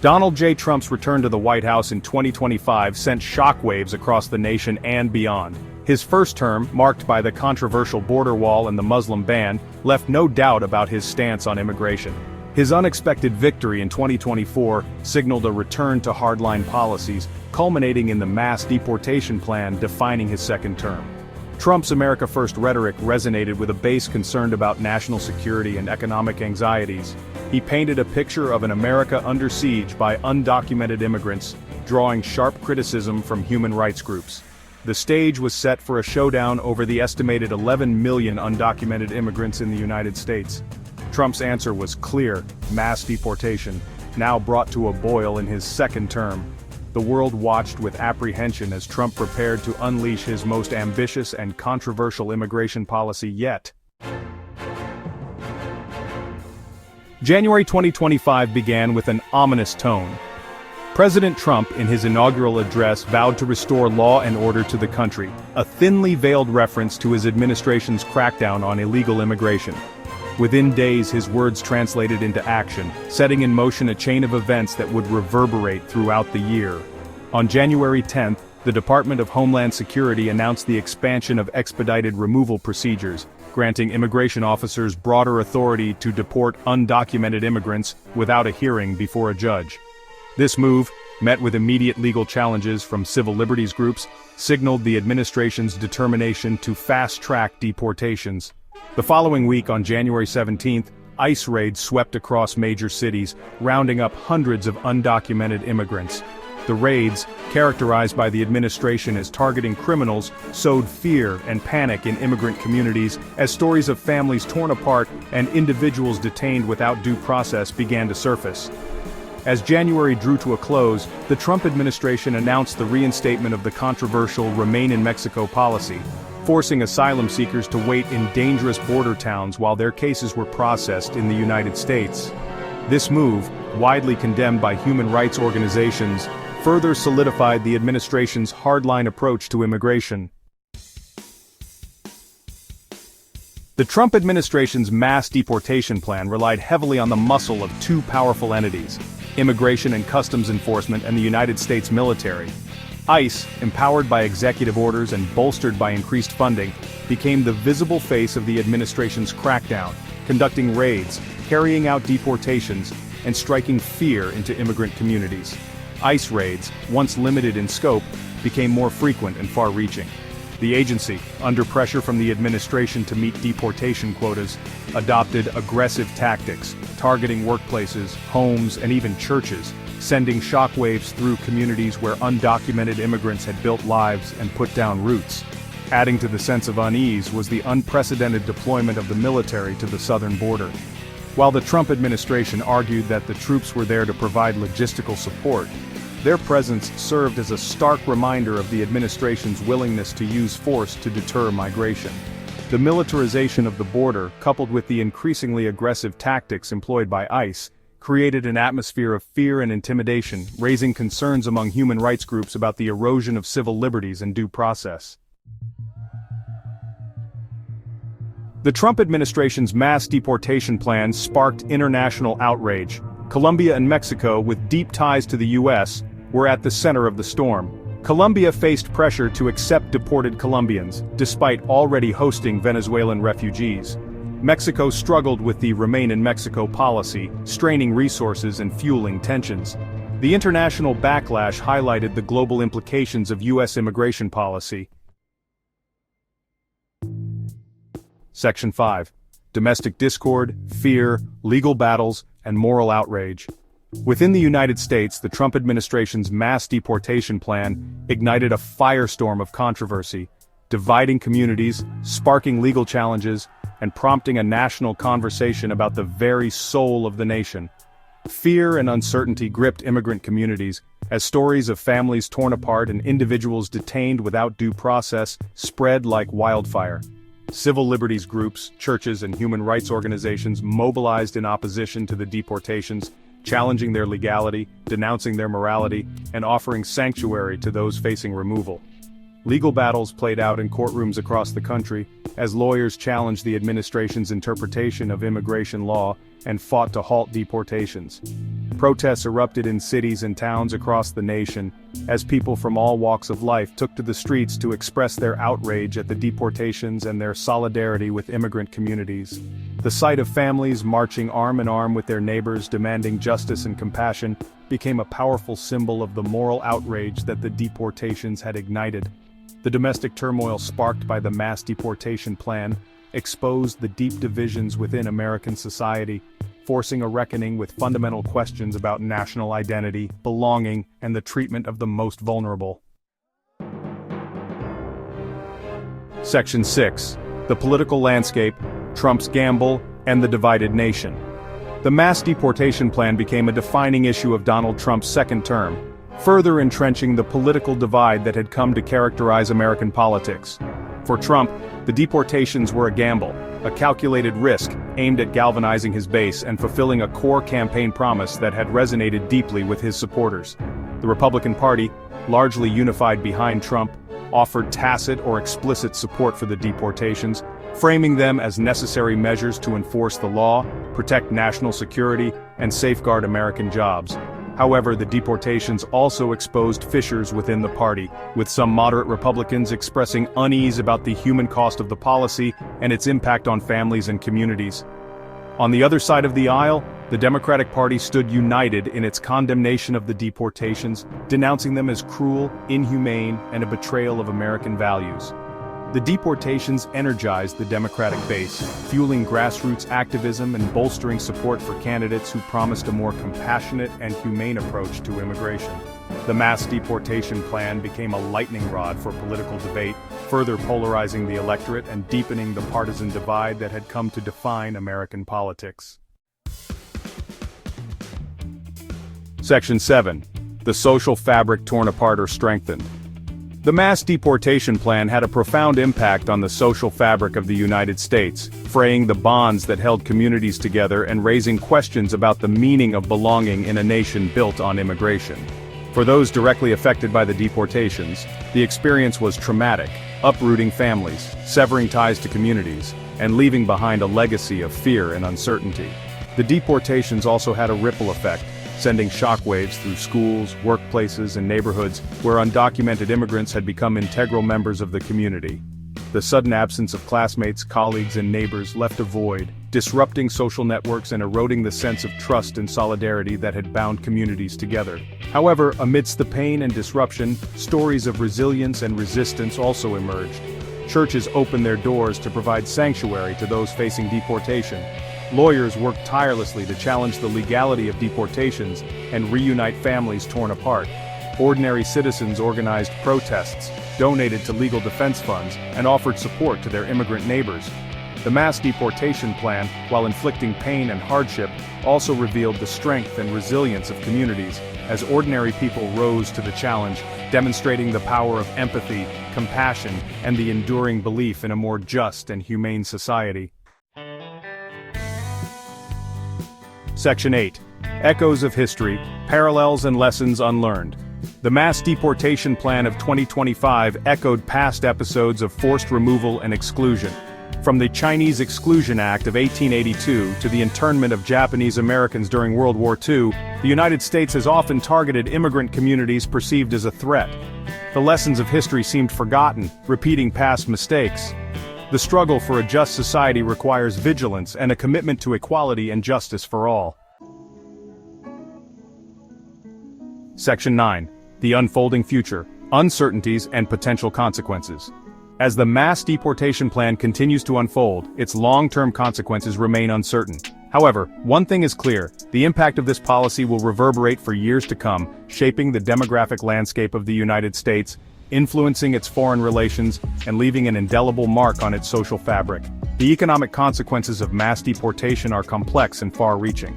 Donald J. Trump's return to the White House in 2025 sent shockwaves across the nation and beyond. His first term, marked by the controversial border wall and the Muslim ban, left no doubt about his stance on immigration. His unexpected victory in 2024 signaled a return to hardline policies, culminating in the mass deportation plan defining his second term. Trump's America First rhetoric resonated with a base concerned about national security and economic anxieties. He painted a picture of an America under siege by undocumented immigrants, drawing sharp criticism from human rights groups. The stage was set for a showdown over the estimated 11 million undocumented immigrants in the United States. Trump's answer was clear: mass deportation, now brought to a boil in his second term. The world watched with apprehension as Trump prepared to unleash his most ambitious and controversial immigration policy yet. January 2025 began with an ominous tone. President Trump, in his inaugural address, vowed to restore law and order to the country, a thinly veiled reference to his administration's crackdown on illegal immigration. Within days, his words translated into action, setting in motion a chain of events that would reverberate throughout the year. On January 10th, the Department of Homeland Security announced the expansion of expedited removal procedures, granting immigration officers broader authority to deport undocumented immigrants without a hearing before a judge. This move, met with immediate legal challenges from civil liberties groups, signaled the administration's determination to fast-track deportations. The following week, on January 17th, ICE raids swept across major cities, rounding up hundreds of undocumented immigrants. The raids, characterized by the administration as targeting criminals, sowed fear and panic in immigrant communities as stories of families torn apart and individuals detained without due process began to surface. As January drew to a close, the Trump administration announced the reinstatement of the controversial Remain in Mexico policy, forcing asylum seekers to wait in dangerous border towns while their cases were processed in the United States. This move, widely condemned by human rights organizations, further solidified the administration's hardline approach to immigration. The Trump administration's mass deportation plan relied heavily on the muscle of two powerful entities: Immigration and Customs Enforcement and the United States military. ICE, empowered by executive orders and bolstered by increased funding, became the visible face of the administration's crackdown, conducting raids, carrying out deportations, and striking fear into immigrant communities. ICE raids, once limited in scope, became more frequent and far-reaching. The agency, under pressure from the administration to meet deportation quotas, adopted aggressive tactics, targeting workplaces, homes, and even churches, sending shockwaves through communities where undocumented immigrants had built lives and put down roots. Adding to the sense of unease was the unprecedented deployment of the military to the southern border. While the Trump administration argued that the troops were there to provide logistical support, their presence served as a stark reminder of the administration's willingness to use force to deter migration. The militarization of the border, coupled with the increasingly aggressive tactics employed by ICE, created an atmosphere of fear and intimidation, raising concerns among human rights groups about the erosion of civil liberties and due process. The Trump administration's mass deportation plan sparked international outrage. Colombia and Mexico, with deep ties to the U.S., were at the center of the storm. Colombia faced pressure to accept deported Colombians, despite already hosting Venezuelan refugees. Mexico struggled with the Remain in Mexico policy, straining resources and fueling tensions. The international backlash highlighted the global implications of U.S. immigration policy. Section 5. Domestic discord, fear, legal battles, and moral outrage. Within the United States, the Trump administration's mass deportation plan ignited a firestorm of controversy, dividing communities, sparking legal challenges, and prompting a national conversation about the very soul of the nation. Fear and uncertainty gripped immigrant communities, as stories of families torn apart and individuals detained without due process spread like wildfire. Civil liberties groups, churches, and human rights organizations mobilized in opposition to the deportations, challenging their legality, denouncing their morality, and offering sanctuary to those facing removal. Legal battles played out in courtrooms across the country, as lawyers challenged the administration's interpretation of immigration law and fought to halt deportations. Protests erupted in cities and towns across the nation, as people from all walks of life took to the streets to express their outrage at the deportations and their solidarity with immigrant communities. The sight of families marching arm in arm with their neighbors demanding justice and compassion became a powerful symbol of the moral outrage that the deportations had ignited. The domestic turmoil sparked by the mass deportation plan exposed the deep divisions within American society, forcing a reckoning with fundamental questions about national identity, belonging, and the treatment of the most vulnerable. Section 6. The political landscape, Trump's gamble, and the divided nation. The mass deportation plan became a defining issue of Donald Trump's second term, further entrenching the political divide that had come to characterize American politics. For Trump, the deportations were a gamble, a calculated risk aimed at galvanizing his base and fulfilling a core campaign promise that had resonated deeply with his supporters. The Republican Party, largely unified behind Trump, offered tacit or explicit support for the deportations, framing them as necessary measures to enforce the law, protect national security, and safeguard American jobs. However, the deportations also exposed fissures within the party, with some moderate Republicans expressing unease about the human cost of the policy and its impact on families and communities. On the other side of the aisle, the Democratic Party stood united in its condemnation of the deportations, denouncing them as cruel, inhumane, and a betrayal of American values. The deportations energized the Democratic base, fueling grassroots activism and bolstering support for candidates who promised a more compassionate and humane approach to immigration. The mass deportation plan became a lightning rod for political debate, further polarizing the electorate and deepening the partisan divide that had come to define American politics. Section 7. The social fabric torn apart or strengthened. The mass deportation plan had a profound impact on the social fabric of the United States, fraying the bonds that held communities together and raising questions about the meaning of belonging in a nation built on immigration. For those directly affected by the deportations, the experience was traumatic, uprooting families, severing ties to communities, and leaving behind a legacy of fear and uncertainty. The deportations also had a ripple effect, sending shockwaves through schools, workplaces, and neighborhoods where undocumented immigrants had become integral members of the community. The sudden absence of classmates, colleagues, and neighbors left a void, disrupting social networks and eroding the sense of trust and solidarity that had bound communities together. However, amidst the pain and disruption, stories of resilience and resistance also emerged. Churches opened their doors to provide sanctuary to those facing deportation. Lawyers worked tirelessly to challenge the legality of deportations and reunite families torn apart. Ordinary citizens organized protests, donated to legal defense funds, and offered support to their immigrant neighbors. The mass deportation plan, while inflicting pain and hardship, also revealed the strength and resilience of communities, as ordinary people rose to the challenge, demonstrating the power of empathy, compassion, and the enduring belief in a more just and humane society. Section 8. Echoes of History, Parallels and Lessons Unlearned. The mass deportation plan of 2025 echoed past episodes of forced removal and exclusion. From the Chinese Exclusion Act of 1882 to the internment of Japanese Americans during World War II, the United States has often targeted immigrant communities perceived as a threat. The lessons of history seemed forgotten, repeating past mistakes. The struggle for a just society requires vigilance and a commitment to equality and justice for all. Section 9. The Unfolding Future, Uncertainties and Potential Consequences. As the mass deportation plan continues to unfold, its long-term consequences remain uncertain. However, one thing is clear: the impact of this policy will reverberate for years to come, shaping the demographic landscape of the United States, influencing its foreign relations, and leaving an indelible mark on its social fabric. The economic consequences of mass deportation are complex and far-reaching.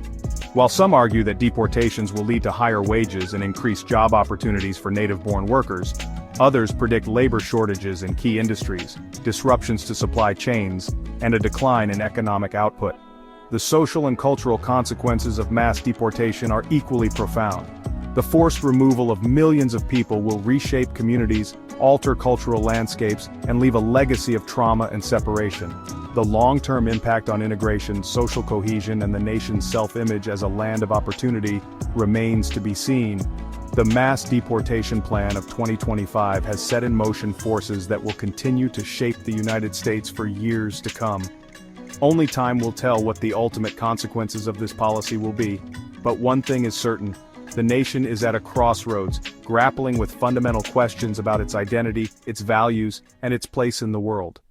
While some argue that deportations will lead to higher wages and increased job opportunities for native-born workers, others predict labor shortages in key industries, disruptions to supply chains, and a decline in economic output. The social and cultural consequences of mass deportation are equally profound. The forced removal of millions of people will reshape communities, alter cultural landscapes, and leave a legacy of trauma and separation. The long-term impact on integration, social cohesion, and the nation's self-image as a land of opportunity remains to be seen. The mass deportation plan of 2025 has set in motion forces that will continue to shape the United States for years to come. Only time will tell what the ultimate consequences of this policy will be, but one thing is certain: the nation is at a crossroads, grappling with fundamental questions about its identity, its values, and its place in the world.